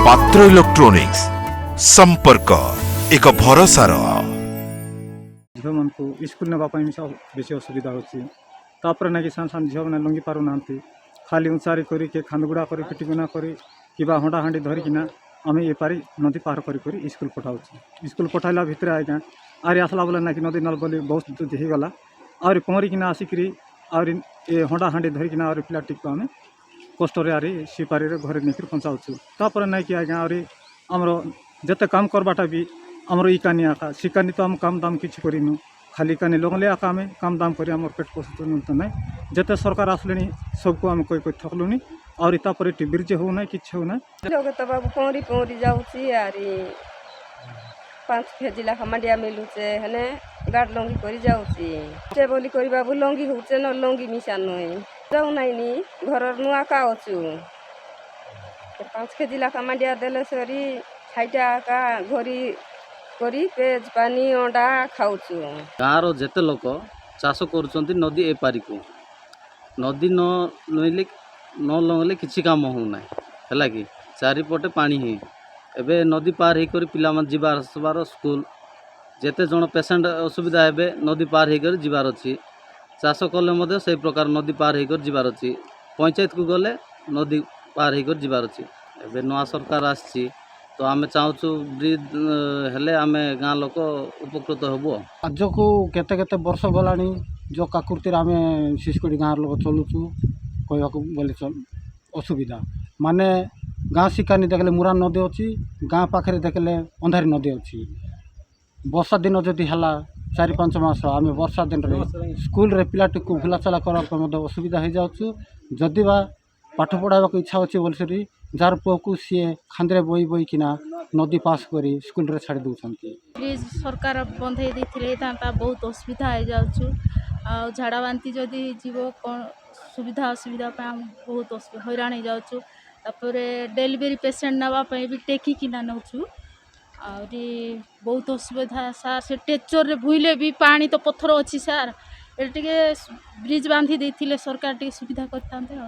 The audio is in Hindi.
पात्र इलेक्ट्रोनिक्स संपर्क एक भरोसार झील मन को स्कूल नापी बेस असुविधा होपर ना कि सान सान झील मैंने लंगी पार ना खाली उचारी करके खांदगुड़ा कर पिटिकुना कर कि हंडा हांडी धरिकिना आम ये पारी नदी पार कर स्कूल पठाऊ स्कूल पठाइला भितर आज्ञा आरी आसला बोले ना कि नदी नल बोली बहुत दूध होगला आहरी पहरिकिना आसिक हंडा हांडी धरिकिना पिलाटी को आम कष्ट आरी सीपारी घरे नहीं पहुँचाऊँ तापर ना कि आज्ञा आहरी आमर जिते काम करवाटा भी आमर इकानी आका सिकानी तो आम काम दाम किसी करूँ खाली कानी लगले आका आम काम दाम कर पेट पोषण तो ना जिते सरकार आसले सबको आम कोई थकलुनी और तापर ब्रिज होना कि होना बाबू पहरी पहरी जाऊँगी 5 केजी लाखा मांडिया मिलुचे हेने गाड़ लंगी कर जाऊँगी बोली कर बाबू लंगी होचे न लंगी मिशा नई जाऊ नाइनी घर नुआ का अच्छु 5 केजी लाखा मांडिया देले सरी खाइटा आका घरी करी पेज पानी अंडा खाऊचु गाँव जेते लोक चाष कर नदी एपारी को नदी न लगले किसी काम होना है कि चारिपटे पानी ही एबे नदी पार होकर पिला जीवार आसबार स्कूल जेते जन पेसेंट असुविधा है नदी पार होकर जीवार अच्छी चाष कले से प्रकार नदी पार होकर जीवार अच्छी पंचायत को गले नदी पार होकर जीवार अच्छी एबे नवा सरकार आसी तो आम चाहूँ ब्रिज हेले आम गाँ लोक उपकृत हबो आज को केते केते वर्ष गलानी जो काकुर्ती आम शिशुकुड़ी गाँव लोक चलुचु कहवा बोले असुविधा माने गाँ शिकानी देखले मुरा नदी अच्छी गाँ पाखे देखले अंधारी नदी अच्छी वर्षा दिन जदि है 4-5 मास आम वर्षा दिन रे स्कूल रे पिलाटी को भुला चला करने असुविधा हो जाऊँ जदि बा पाठ पढ़ावा इच्छा अच्छे बोलसरी जार पुआ को सी खांदे बई बई किना नदी पास कर स्कूल रे छाड़ी दौरान प्लीज सरकार बंद बहुत असुविधा हो जाऊँ झाड़ा बांति जदि जीव सुविधा असुविधा बहुत हैरान हो जाऊँ डेलीवरी पेसेंट नावाई भी टेकिना नौचु आहरी बहुत असुविधा सार से टेचर रे भूले भी पानी तो पत्थर अच्छी सार ये ब्रिज बांधी देते सरकार टे सुविधा करते।